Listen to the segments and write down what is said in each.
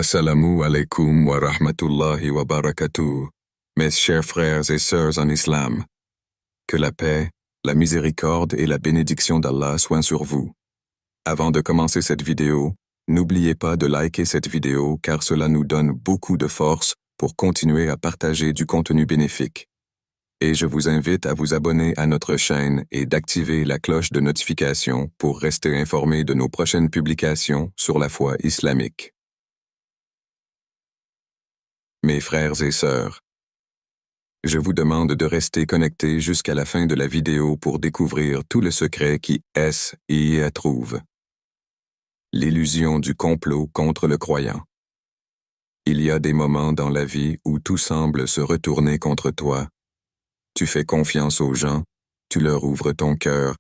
Assalamu alaikum wa rahmatullahi wa barakatuh, mes chers frères et sœurs en islam. Que la paix, la miséricorde et la bénédiction d'Allah soient sur vous. Avant de commencer cette vidéo, n'oubliez pas de liker cette vidéo car cela nous donne beaucoup de force pour continuer à partager du contenu bénéfique. Et je vous invite à vous abonner à notre chaîne et d'activer la cloche de notification pour rester informé de nos prochaines publications sur la foi islamique. Mes frères et sœurs, je vous demande de rester connectés jusqu'à la fin de la vidéo pour découvrir tout le secret qui y trouve. L'illusion du complot contre le croyant. Il y a des moments dans la vie où tout semble se retourner contre toi. Tu fais confiance aux gens, tu leur ouvres ton cœur,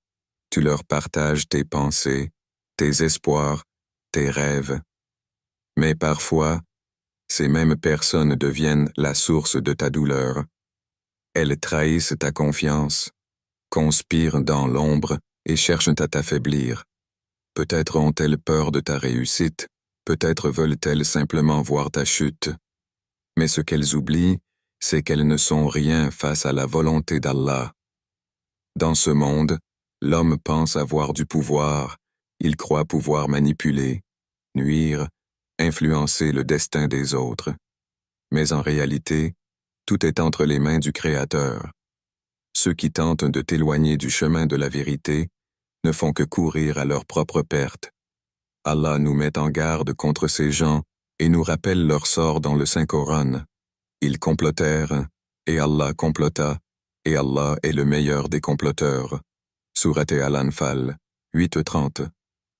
tu leur partages tes pensées, tes espoirs, tes rêves. Mais parfois, ces mêmes personnes deviennent la source de ta douleur. Elles trahissent ta confiance, conspirent dans l'ombre et cherchent à t'affaiblir. Peut-être ont-elles peur de ta réussite, peut-être veulent-elles simplement voir ta chute. Mais ce qu'elles oublient, c'est qu'elles ne sont rien face à la volonté d'Allah. Dans ce monde, l'homme pense avoir du pouvoir, il croit pouvoir manipuler, nuire, influencer le destin des autres. Mais en réalité, tout est entre les mains du Créateur. Ceux qui tentent de t'éloigner du chemin de la vérité ne font que courir à leur propre perte. Allah nous met en garde contre ces gens et nous rappelle leur sort dans le Saint-Coran. Ils complotèrent, et Allah complota, et Allah est le meilleur des comploteurs. Sourate Al-Anfal, 8:30.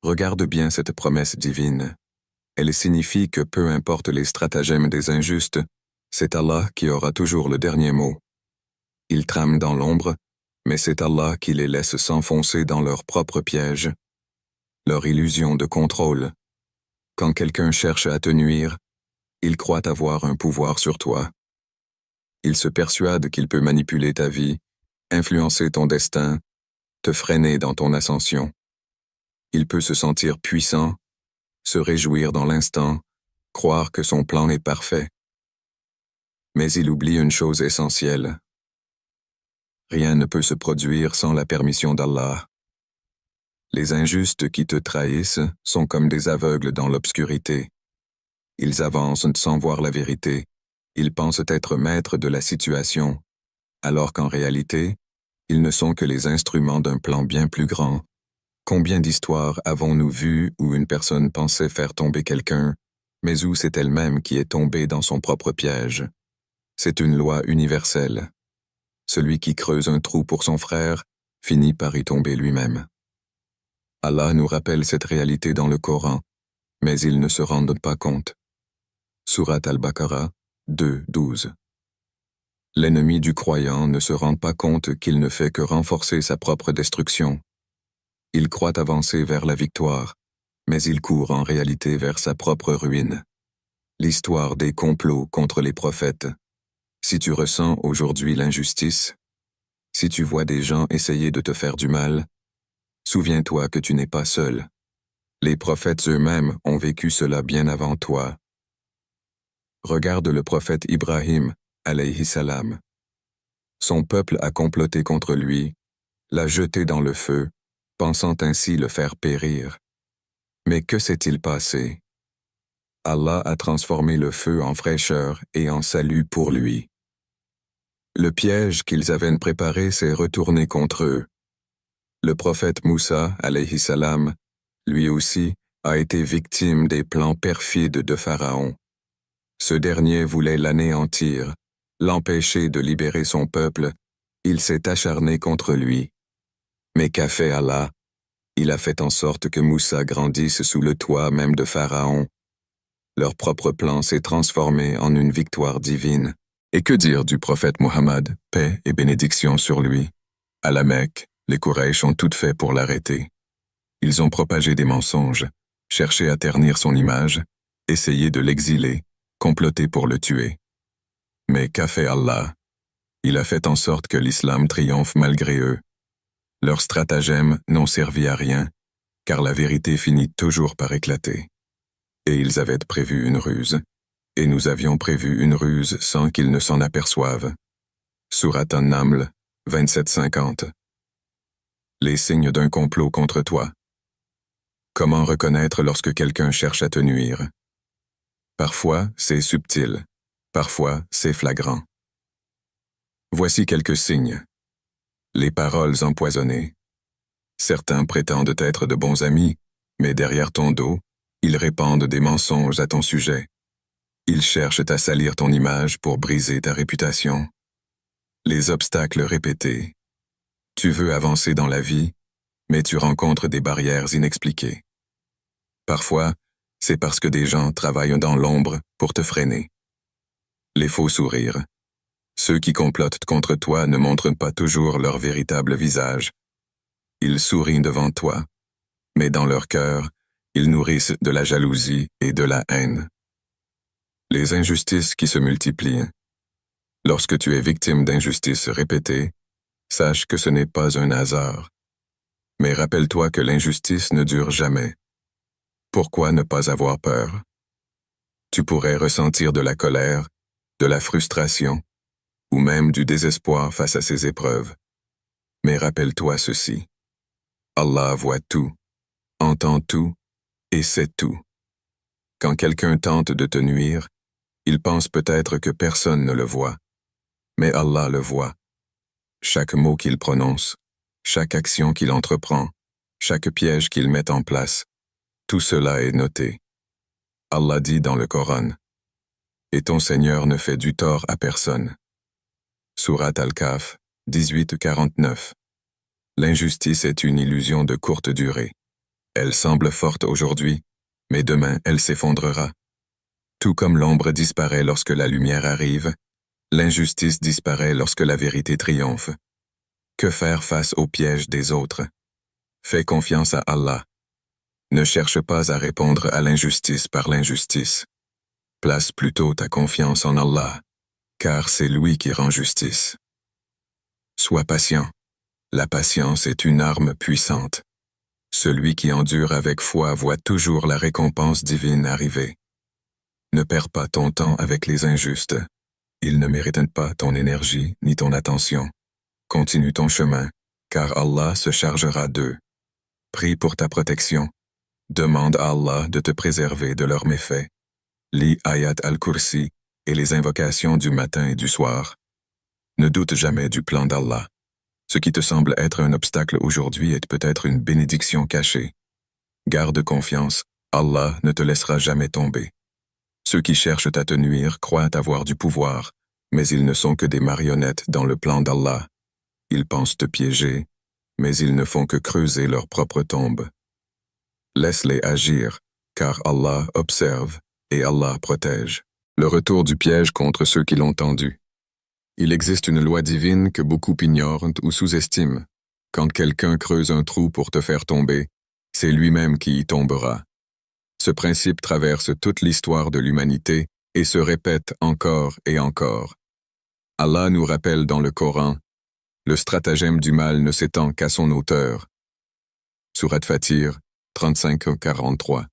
Regarde bien cette promesse divine. Elle signifie que peu importe les stratagèmes des injustes, c'est Allah qui aura toujours le dernier mot. Ils trament dans l'ombre, mais c'est Allah qui les laisse s'enfoncer dans leur propre piège. Leur illusion de contrôle. Quand quelqu'un cherche à te nuire, il croit avoir un pouvoir sur toi. Il se persuade qu'il peut manipuler ta vie, influencer ton destin, te freiner dans ton ascension. Il peut se sentir puissant, se réjouir dans l'instant, croire que son plan est parfait. Mais il oublie une chose essentielle. Rien ne peut se produire sans la permission d'Allah. Les injustes qui te trahissent sont comme des aveugles dans l'obscurité. Ils avancent sans voir la vérité. Ils pensent être maîtres de la situation, alors qu'en réalité, ils ne sont que les instruments d'un plan bien plus grand. Combien d'histoires avons-nous vues où une personne pensait faire tomber quelqu'un, mais où c'est elle-même qui est tombée dans son propre piège? C'est une loi universelle. Celui qui creuse un trou pour son frère finit par y tomber lui-même. Allah nous rappelle cette réalité dans le Coran, mais ils ne se rendent pas compte. Sourate Al-Baqarah 2:12. L'ennemi du croyant ne se rend pas compte qu'il ne fait que renforcer sa propre destruction. Il croit avancer vers la victoire, mais il court en réalité vers sa propre ruine. L'histoire des complots contre les prophètes. Si tu ressens aujourd'hui l'injustice, si tu vois des gens essayer de te faire du mal, souviens-toi que tu n'es pas seul. Les prophètes eux-mêmes ont vécu cela bien avant toi. Regarde le prophète Ibrahim, alayhi salam. Son peuple a comploté contre lui, l'a jeté dans le feu, pensant ainsi le faire périr. Mais que s'est-il passé? Allah a transformé le feu en fraîcheur et en salut pour lui. Le piège qu'ils avaient préparé s'est retourné contre eux. Le prophète Moussa, alayhi salam, lui aussi, a été victime des plans perfides de Pharaon. Ce dernier voulait l'anéantir, l'empêcher de libérer son peuple, il s'est acharné contre lui. Mais qu'a fait Allah? Il a fait en sorte que Moussa grandisse sous le toit même de Pharaon. Leur propre plan s'est transformé en une victoire divine. Et que dire du prophète Mohammed, paix et bénédiction sur lui? À la Mecque, les Quraysh ont tout fait pour l'arrêter. Ils ont propagé des mensonges, cherché à ternir son image, essayé de l'exiler, comploté pour le tuer. Mais qu'a fait Allah? Il a fait en sorte que l'islam triomphe malgré eux. Leurs stratagèmes n'ont servi à rien, car la vérité finit toujours par éclater. Et ils avaient prévu une ruse, et nous avions prévu une ruse sans qu'ils ne s'en aperçoivent. Sourate An-Naml, 27-50. Les signes d'un complot contre toi. Comment reconnaître lorsque quelqu'un cherche à te nuire? Parfois, c'est subtil. Parfois, c'est flagrant. Voici quelques signes. Les paroles empoisonnées. Certains prétendent être de bons amis, mais derrière ton dos, ils répandent des mensonges à ton sujet. Ils cherchent à salir ton image pour briser ta réputation. Les obstacles répétés. Tu veux avancer dans la vie, mais tu rencontres des barrières inexpliquées. Parfois, c'est parce que des gens travaillent dans l'ombre pour te freiner. Les faux sourires. Ceux qui complotent contre toi ne montrent pas toujours leur véritable visage. Ils sourient devant toi, mais dans leur cœur, ils nourrissent de la jalousie et de la haine. Les injustices qui se multiplient. Lorsque tu es victime d'injustices répétées, sache que ce n'est pas un hasard. Mais rappelle-toi que l'injustice ne dure jamais. Pourquoi ne pas avoir peur? Tu pourrais ressentir de la colère, de la frustration, ou même du désespoir face à ces épreuves. Mais rappelle-toi ceci. Allah voit tout, entend tout et sait tout. Quand quelqu'un tente de te nuire, il pense peut-être que personne ne le voit. Mais Allah le voit. Chaque mot qu'il prononce, chaque action qu'il entreprend, chaque piège qu'il met en place, tout cela est noté. Allah dit dans le Coran, « Et ton Seigneur ne fait du tort à personne. » Sourate Al-Kahf, 18-49. L'injustice est une illusion de courte durée. Elle semble forte aujourd'hui, mais demain elle s'effondrera. Tout comme l'ombre disparaît lorsque la lumière arrive, l'injustice disparaît lorsque la vérité triomphe. Que faire face aux pièges des autres? Fais confiance à Allah. Ne cherche pas à répondre à l'injustice par l'injustice. Place plutôt ta confiance en Allah, car c'est lui qui rend justice. Sois patient. La patience est une arme puissante. Celui qui endure avec foi voit toujours la récompense divine arriver. Ne perds pas ton temps avec les injustes. Ils ne méritent pas ton énergie ni ton attention. Continue ton chemin, car Allah se chargera d'eux. Prie pour ta protection. Demande à Allah de te préserver de leurs méfaits. Lis Ayat al-Kursi et les invocations du matin et du soir. Ne doute jamais du plan d'Allah. Ce qui te semble être un obstacle aujourd'hui est peut-être une bénédiction cachée. Garde confiance, Allah ne te laissera jamais tomber. Ceux qui cherchent à te nuire croient avoir du pouvoir, mais ils ne sont que des marionnettes dans le plan d'Allah. Ils pensent te piéger, mais ils ne font que creuser leur propre tombe. Laisse-les agir, car Allah observe et Allah protège. Le retour du piège contre ceux qui l'ont tendu. Il existe une loi divine que beaucoup ignorent ou sous-estiment. Quand quelqu'un creuse un trou pour te faire tomber, c'est lui-même qui y tombera. Ce principe traverse toute l'histoire de l'humanité et se répète encore et encore. Allah nous rappelle dans le Coran, « Le stratagème du mal ne s'étend qu'à son auteur. » Sourate Fatir, 35-43.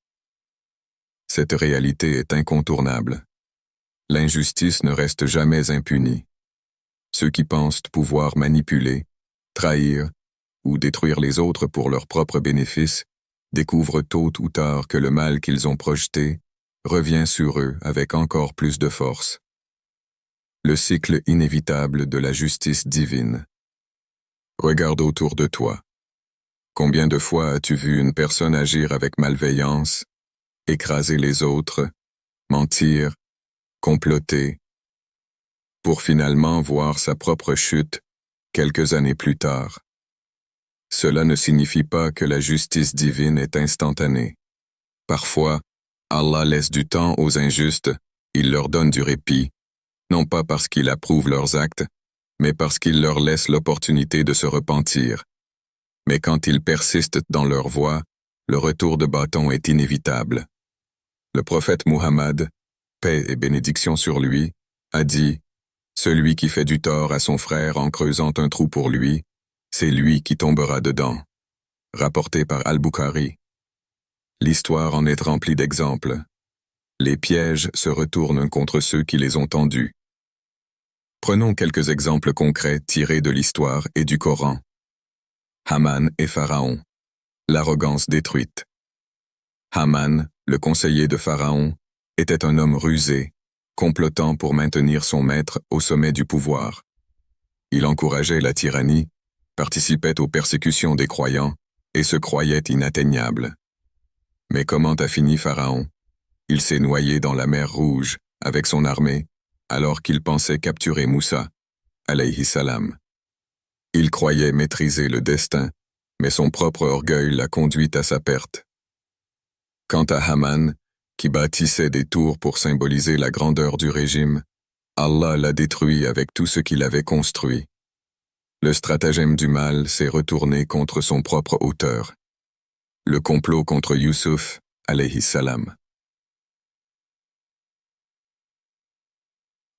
Cette réalité est incontournable. L'injustice ne reste jamais impunie. Ceux qui pensent pouvoir manipuler, trahir ou détruire les autres pour leur propre bénéfice découvrent tôt ou tard que le mal qu'ils ont projeté revient sur eux avec encore plus de force. Le cycle inévitable de la justice divine. Regarde autour de toi. Combien de fois as-tu vu une personne agir avec malveillance, écraser les autres, mentir, comploter, pour finalement voir sa propre chute quelques années plus tard? Cela ne signifie pas que la justice divine est instantanée. Parfois, Allah laisse du temps aux injustes, il leur donne du répit, non pas parce qu'il approuve leurs actes, mais parce qu'il leur laisse l'opportunité de se repentir. Mais quand ils persistent dans leur voie, le retour de bâton est inévitable. Le prophète Muhammad, paix et bénédiction sur lui, a dit « Celui qui fait du tort à son frère en creusant un trou pour lui, c'est lui qui tombera dedans. » Rapporté par Al-Bukhari. L'histoire en est remplie d'exemples. Les pièges se retournent contre ceux qui les ont tendus. Prenons quelques exemples concrets tirés de l'histoire et du Coran. Haman et Pharaon. L'arrogance détruite. Haman, le conseiller de Pharaon, était un homme rusé, complotant pour maintenir son maître au sommet du pouvoir. Il encourageait la tyrannie, participait aux persécutions des croyants et se croyait inatteignable. Mais comment a fini Pharaon? Il s'est noyé dans la mer Rouge avec son armée alors qu'il pensait capturer Moussa, alayhi salam. Il croyait maîtriser le destin, mais son propre orgueil l'a conduit à sa perte. Quant à Haman, qui bâtissait des tours pour symboliser la grandeur du régime, Allah l'a détruit avec tout ce qu'il avait construit. Le stratagème du mal s'est retourné contre son propre auteur. Le complot contre Youssouf, alayhi salam.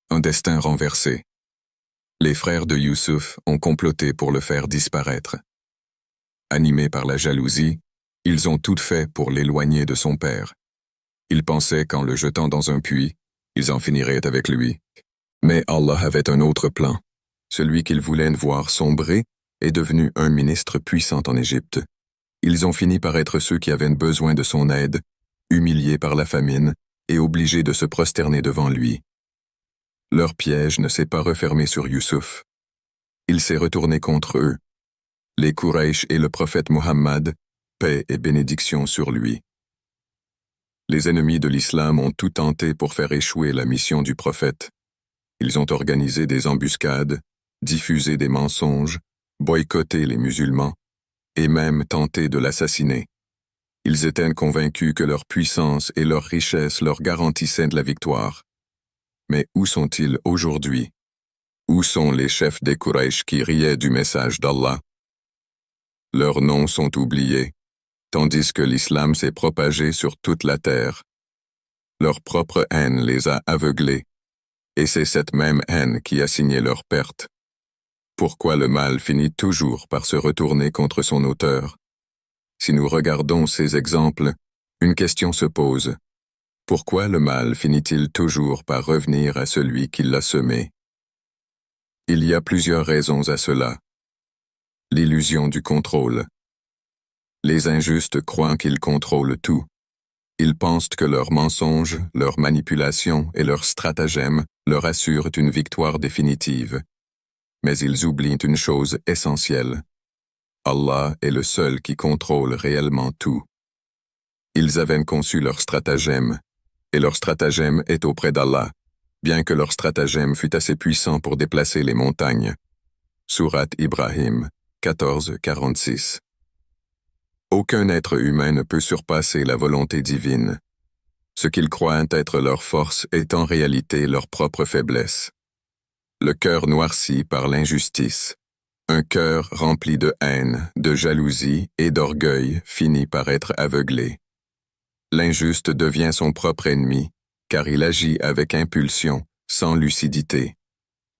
Un destin renversé. Les frères de Youssouf ont comploté pour le faire disparaître. Animés par la jalousie, ils ont tout fait pour l'éloigner de son père. Ils pensaient qu'en le jetant dans un puits, ils en finiraient avec lui. Mais Allah avait un autre plan. Celui qu'ils voulaient voir sombrer est devenu un ministre puissant en Égypte. Ils ont fini par être ceux qui avaient besoin de son aide, humiliés par la famine et obligés de se prosterner devant lui. Leur piège ne s'est pas refermé sur Youssouf. Il s'est retourné contre eux. Les Quraysh et le prophète Muhammad, paix et bénédiction sur lui. Les ennemis de l'islam ont tout tenté pour faire échouer la mission du prophète. Ils ont organisé des embuscades, diffusé des mensonges, boycotté les musulmans, et même tenté de l'assassiner. Ils étaient convaincus que leur puissance et leur richesse leur garantissaient de la victoire. Mais où sont-ils aujourd'hui? Où sont les chefs des Quraysh qui riaient du message d'Allah? Leurs noms sont oubliés, tandis que l'islam s'est propagé sur toute la terre. Leur propre haine les a aveuglés, et c'est cette même haine qui a signé leur perte. Pourquoi le mal finit toujours par se retourner contre son auteur? Si nous regardons ces exemples, une question se pose. Pourquoi le mal finit-il toujours par revenir à celui qui l'a semé? Il y a plusieurs raisons à cela. L'illusion du contrôle. Les injustes croient qu'ils contrôlent tout. Ils pensent que leurs mensonges, leurs manipulations et leurs stratagèmes leur assurent une victoire définitive. Mais ils oublient une chose essentielle. Allah est le seul qui contrôle réellement tout. Ils avaient conçu leur stratagème, et leur stratagème est auprès d'Allah, bien que leur stratagème fût assez puissant pour déplacer les montagnes. Sourate Ibrahim, 14-46. Aucun être humain ne peut surpasser la volonté divine. Ce qu'ils croient être leur force est en réalité leur propre faiblesse. Le cœur noirci par l'injustice. Un cœur rempli de haine, de jalousie et d'orgueil finit par être aveuglé. L'injuste devient son propre ennemi, car il agit avec impulsion, sans lucidité.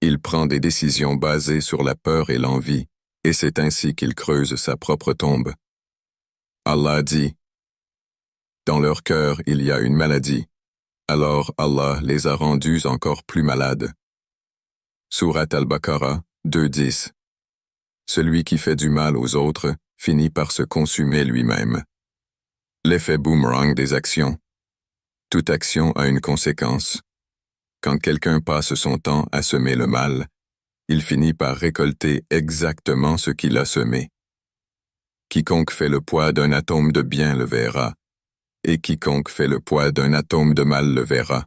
Il prend des décisions basées sur la peur et l'envie, et c'est ainsi qu'il creuse sa propre tombe. Allah dit, « Dans leur cœur il y a une maladie, alors Allah les a rendus encore plus malades. » Sourate Al-Baqarah 2:10. Celui qui fait du mal aux autres finit par se consumer lui-même. L'effet boomerang des actions. Toute action a une conséquence. Quand quelqu'un passe son temps à semer le mal, il finit par récolter exactement ce qu'il a semé. Quiconque fait le poids d'un atome de bien le verra, et quiconque fait le poids d'un atome de mal le verra.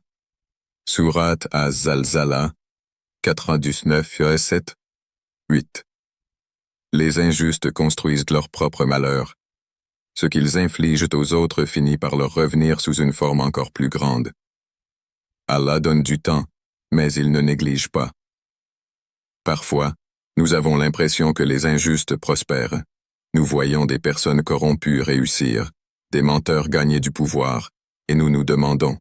Sourate Az-Zalzala 99-7, 8. Les injustes construisent leur propre malheur. Ce qu'ils infligent aux autres finit par leur revenir sous une forme encore plus grande. Allah donne du temps, mais il ne néglige pas. Parfois, nous avons l'impression que les injustes prospèrent. Nous voyons des personnes corrompues réussir, des menteurs gagner du pouvoir, et nous nous demandons,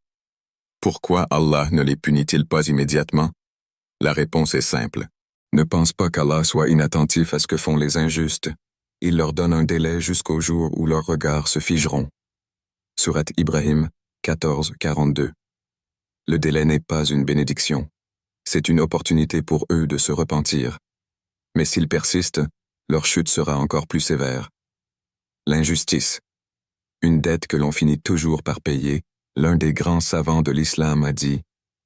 pourquoi Allah ne les punit-il pas immédiatement? La réponse est simple. Ne pense pas qu'Allah soit inattentif à ce que font les injustes. Il leur donne un délai jusqu'au jour où leurs regards se figeront. Sourate Ibrahim 14-42. Le délai n'est pas une bénédiction. C'est une opportunité pour eux de se repentir. Mais s'ils persistent, leur chute sera encore plus sévère. L'injustice. Une dette que l'on finit toujours par payer, l'un des grands savants de l'islam a dit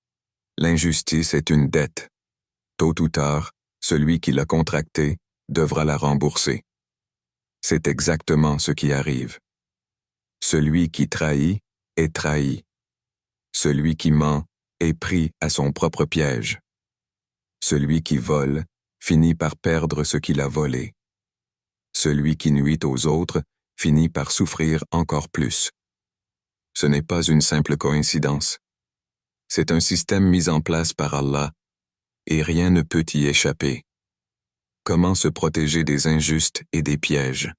« L'injustice est une dette. Tôt ou tard, celui qui l'a contractée devra la rembourser. » C'est exactement ce qui arrive. Celui qui trahit est trahi. Celui qui ment est pris à son propre piège. Celui qui vole finit par perdre ce qu'il a volé. Celui qui nuit aux autres finit par souffrir encore plus. Ce n'est pas une simple coïncidence. C'est un système mis en place par Allah, et rien ne peut y échapper. Comment se protéger des injustes et des pièges?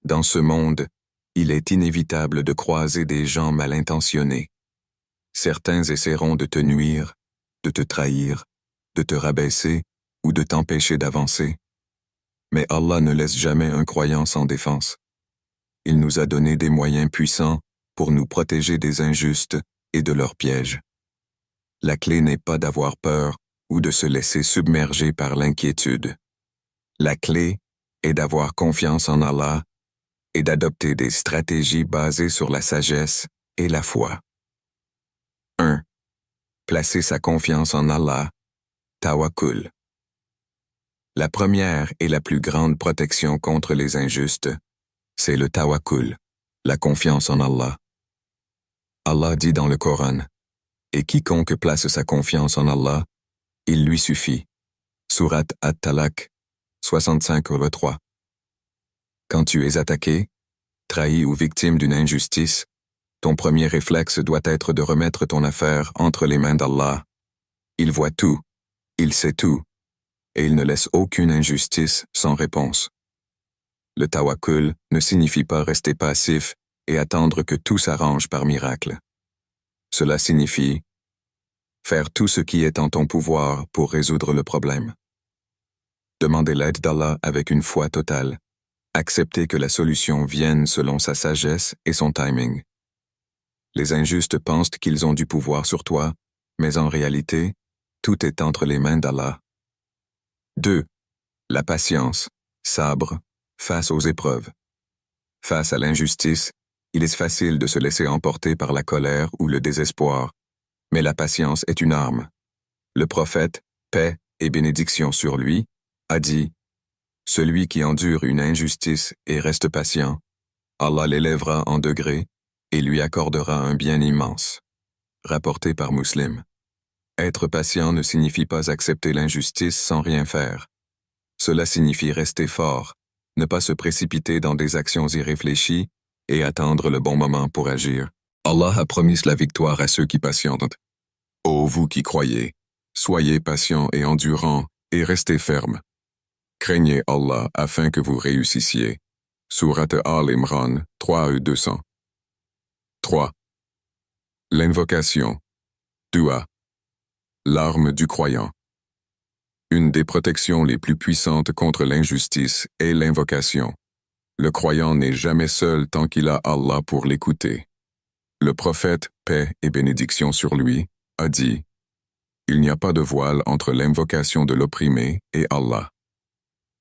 Dans ce monde, il est inévitable de croiser des gens mal intentionnés. Certains essaieront de te nuire, de te trahir, de te rabaisser ou de t'empêcher d'avancer. Mais Allah ne laisse jamais un croyant sans défense. Il nous a donné des moyens puissants pour nous protéger des injustes et de leurs pièges. La clé n'est pas d'avoir peur ou de se laisser submerger par l'inquiétude. La clé est d'avoir confiance en Allah et d'adopter des stratégies basées sur la sagesse et la foi. 1. Placer sa confiance en Allah, tawakkul. La première et la plus grande protection contre les injustes, c'est le tawakkul, la confiance en Allah. Allah dit dans le Coran, « Et quiconque place sa confiance en Allah, il lui suffit. » Sourate At-Talaq, 65-3. Quand tu es attaqué, trahi ou victime d'une injustice, ton premier réflexe doit être de remettre ton affaire entre les mains d'Allah. Il voit tout, il sait tout, et il ne laisse aucune injustice sans réponse. Le tawakkul ne signifie pas rester passif et attendre que tout s'arrange par miracle. Cela signifie faire tout ce qui est en ton pouvoir pour résoudre le problème. Demander l'aide d'Allah avec une foi totale. Accepter que la solution vienne selon sa sagesse et son timing. Les injustes pensent qu'ils ont du pouvoir sur toi, mais en réalité, tout est entre les mains d'Allah. 2. La patience, sabre, face aux épreuves. Face à l'injustice, il est facile de se laisser emporter par la colère ou le désespoir, mais la patience est une arme. Le prophète, paix et bénédiction sur lui, a dit « Celui qui endure une injustice et reste patient, Allah l'élèvera en degrés et lui accordera un bien immense. » Rapporté par Muslim. Être patient ne signifie pas accepter l'injustice sans rien faire. Cela signifie rester fort, ne pas se précipiter dans des actions irréfléchies et attendre le bon moment pour agir. Allah a promis la victoire à ceux qui patientent. Ô vous qui croyez, soyez patients et endurants et restez fermes. Craignez Allah afin que vous réussissiez. Sourate Al-Imran 3-200. 3. L'invocation. Dua. L'arme du croyant. Une des protections les plus puissantes contre l'injustice est l'invocation. Le croyant n'est jamais seul tant qu'il a Allah pour l'écouter. Le prophète, paix et bénédiction sur lui, a dit « Il n'y a pas de voile entre l'invocation de l'opprimé et Allah. »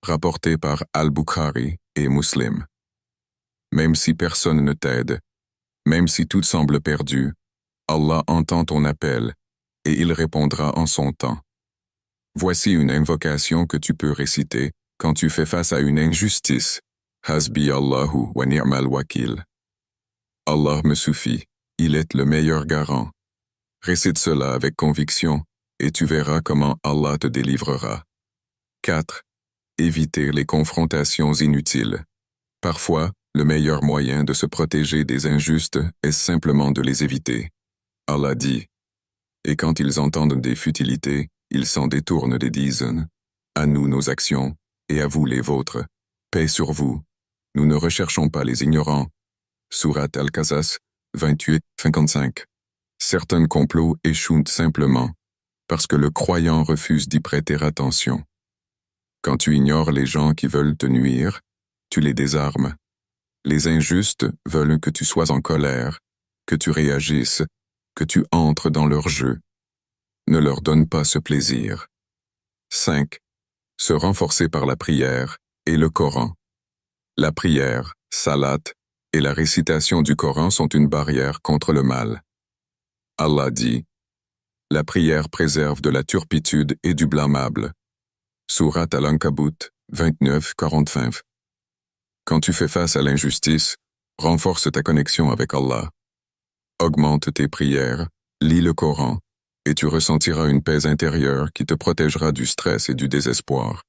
Rapporté par Al-Bukhari et Muslim. Même si personne ne t'aide, même si tout semble perdu, Allah entend ton appel et il répondra en son temps. Voici une invocation que tu peux réciter quand tu fais face à une injustice. Hasbi Allahu wa ni'mal wakil. Allah me suffit, il est le meilleur garant. Récite cela avec conviction et tu verras comment Allah te délivrera. 4. Éviter les confrontations inutiles. Parfois, le meilleur moyen de se protéger des injustes est simplement de les éviter. Allah dit « Et quand ils entendent des futilités, ils s'en détournent et disent « À nous nos actions, et à vous les vôtres. Paix sur vous. Nous ne recherchons pas les ignorants. » Sourate Al-Qasas 28-55. Certains complots échouent simplement parce que le croyant refuse d'y prêter attention. Quand tu ignores les gens qui veulent te nuire, tu les désarmes. Les injustes veulent que tu sois en colère, que tu réagisses, que tu entres dans leur jeu. Ne leur donne pas ce plaisir. 5. Se renforcer par la prière et le Coran. La prière, salat, et la récitation du Coran sont une barrière contre le mal. Allah dit: la prière préserve de la turpitude et du blâmable. Surat Al-Ankabut 29-45. Quand tu fais face à l'injustice, renforce ta connexion avec Allah. Augmente tes prières, lis le Coran, et tu ressentiras une paix intérieure qui te protégera du stress et du désespoir.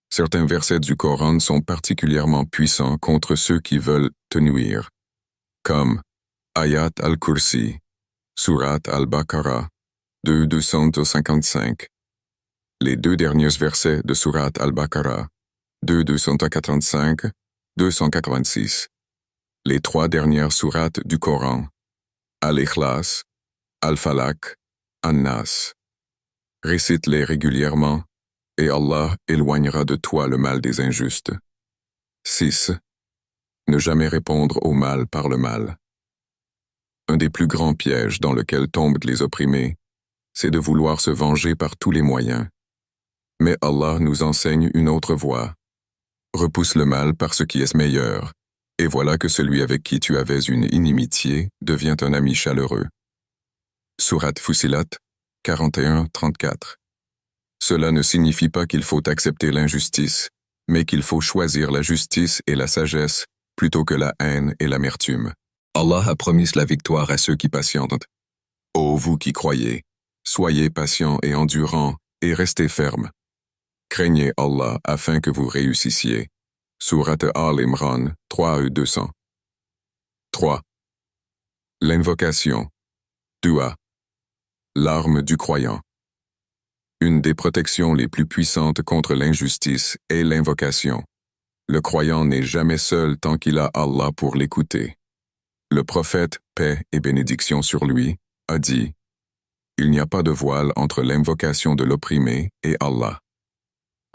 Certains versets du Coran sont particulièrement puissants contre ceux qui veulent te nuire, comme Ayat al-Kursi, Surat al-Baqarah 2-255. Les deux derniers versets de Surat al-Baqarah 2-285-286. Les trois dernières sourates du Coran Al-Ikhlas, Al-Falaq, An-Nas. Récite-les régulièrement, et Allah éloignera de toi le mal des injustes. 6. Ne jamais répondre au mal par le mal. Un des plus grands pièges dans lequel tombent les opprimés, c'est de vouloir se venger par tous les moyens. Mais Allah nous enseigne une autre voie. Repousse le mal par ce qui est meilleur, et voilà que celui avec qui tu avais une inimitié devient un ami chaleureux. Surat Fussilat 41-34. Cela ne signifie pas qu'il faut accepter l'injustice, mais qu'il faut choisir la justice et la sagesse plutôt que la haine et l'amertume. Allah a promis la victoire à ceux qui patientent. Ô vous qui croyez, soyez patients et endurants et restez fermes. Craignez Allah afin que vous réussissiez. Surat Al-Imran 3-200. 3. L'invocation. Dua. L'arme du croyant. Une des protections les plus puissantes contre l'injustice est l'invocation. Le croyant n'est jamais seul tant qu'il a Allah pour l'écouter. Le prophète, paix et bénédiction sur lui, a dit: il n'y a pas de voile entre l'invocation de l'opprimé et Allah.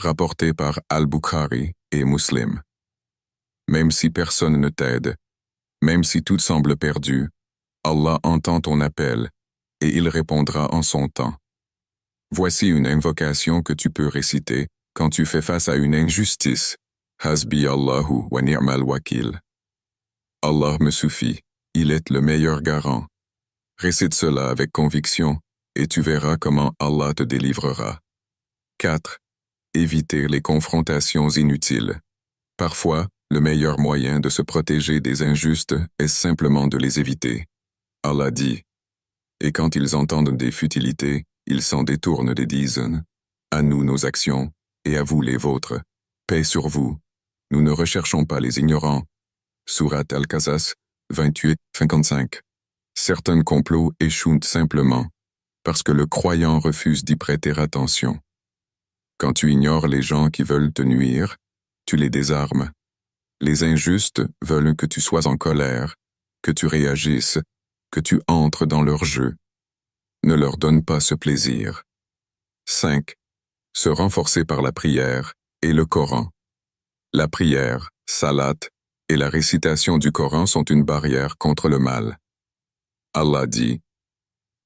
Rapporté par Al-Bukhari et Muslim. Même si personne ne t'aide, même si tout semble perdu, Allah entend ton appel et il répondra en son temps. Voici une invocation que tu peux réciter quand tu fais face à une injustice. Hasbi Allahu wa ni'mal wakil. Allah me suffit, il est le meilleur garant. Récite cela avec conviction et tu verras comment Allah te délivrera. 4. Éviter les confrontations inutiles. Parfois, le meilleur moyen de se protéger des injustes est simplement de les éviter. Allah dit: et quand ils entendent des futilités, ils s'en détournent et disent: à nous nos actions, et à vous les vôtres. Paix sur vous. Nous ne recherchons pas les ignorants. Surat Al-Qasas 28-55. Certains complots échouent simplement parce que le croyant refuse d'y prêter attention. Quand tu ignores les gens qui veulent te nuire, tu les désarmes. Les injustes veulent que tu sois en colère, que tu réagisses, que tu entres dans leur jeu. Ne leur donne pas ce plaisir. 5. Se renforcer par la prière et le Coran. La prière, salat, et la récitation du Coran sont une barrière contre le mal. Allah dit: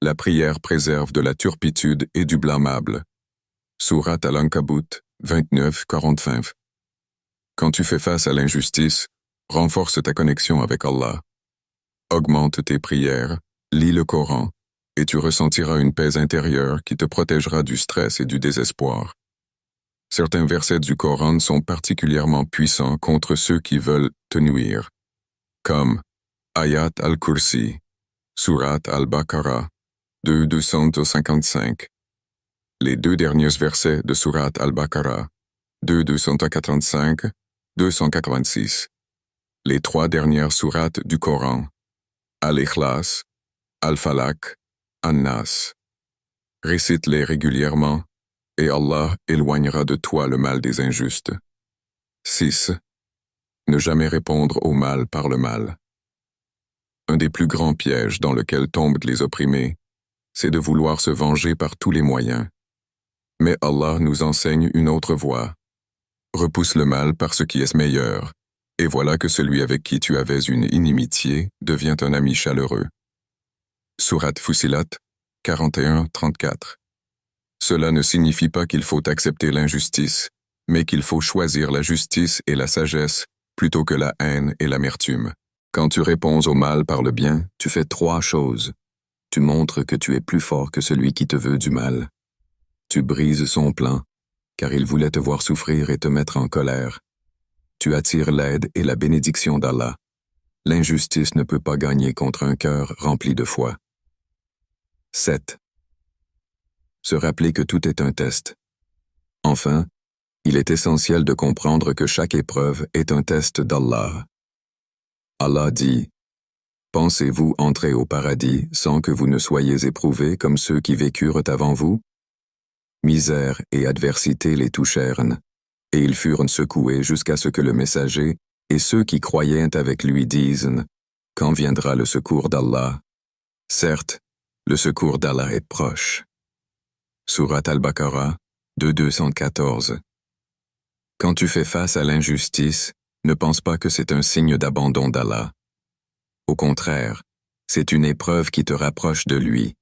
la prière préserve de la turpitude et du blâmable. Surat Al-Ankabut 29-45. Quand tu fais face à l'injustice, renforce ta connexion avec Allah. Augmente tes prières, lis le Coran, et tu ressentiras une paix intérieure qui te protégera du stress et du désespoir. Certains versets du Coran sont particulièrement puissants contre ceux qui veulent te nuire, comme Ayat al-Kursi, Surat al-Baqarah 2-255. Les deux derniers versets de Surat al-Baqarah 2-285-286. Les trois dernières sourates du Coran Al-Ikhlas, Al-Falaq, An-Nas. Récite-les régulièrement, et Allah éloignera de toi le mal des injustes. 6. Ne jamais répondre au mal par le mal. Un des plus grands pièges dans lequel tombent les opprimés, c'est de vouloir se venger par tous les moyens. Mais Allah nous enseigne une autre voie. Repousse le mal par ce qui est meilleur, et voilà que celui avec qui tu avais une inimitié devient un ami chaleureux. Sourate Fussilat 41-34. Cela ne signifie pas qu'il faut accepter l'injustice, mais qu'il faut choisir la justice et la sagesse plutôt que la haine et l'amertume. Quand tu réponds au mal par le bien, tu fais 3 choses. Tu montres que tu es plus fort que celui qui te veut du mal. Tu brises son plan, car il voulait te voir souffrir et te mettre en colère. Tu attires l'aide et la bénédiction d'Allah. L'injustice ne peut pas gagner contre un cœur rempli de foi. 7. Se rappeler que tout est un test. Enfin, il est essentiel de comprendre que chaque épreuve est un test d'Allah. Allah dit, « Pensez-vous entrer au paradis sans que vous ne soyez éprouvés comme ceux qui vécurent avant vous? Misère et adversité les touchèrent, et ils furent secoués jusqu'à ce que le messager et ceux qui croyaient avec lui disent, « Quand viendra le secours d'Allah? Certes, le secours d'Allah est proche. » Sourate Al-Baqarah 2:214. Quand tu fais face à l'injustice, ne pense pas que c'est un signe d'abandon d'Allah. Au contraire, c'est une épreuve qui te rapproche de lui.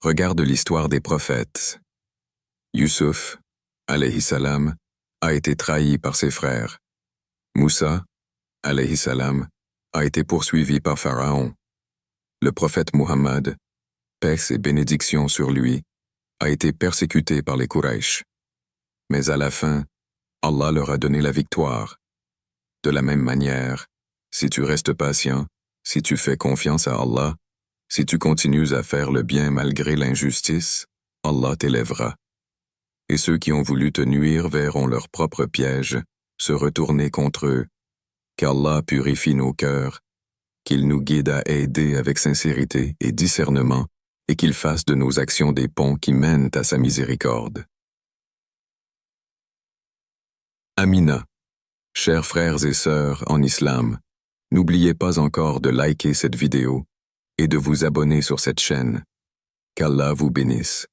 Regarde l'histoire des prophètes. Yusuf, alayhi salam, a été trahi par ses frères. Moussa, alayhi salam, a été poursuivi par Pharaon. Le prophète Muhammad, paix et bénédiction sur lui, a été persécuté par les Quraysh. Mais à la fin, Allah leur a donné la victoire. De la même manière, si tu restes patient, si tu fais confiance à Allah, si tu continues à faire le bien malgré l'injustice, Allah t'élèvera. Et ceux qui ont voulu te nuire verront leur propre piège se retourner contre eux. Qu'Allah purifie nos cœurs, qu'il nous guide à aider avec sincérité et discernement, et qu'il fasse de nos actions des ponts qui mènent à sa miséricorde. Amina. Chers frères et sœurs en islam, n'oubliez pas encore de liker cette vidéo et de vous abonner sur cette chaîne. Qu'Allah vous bénisse.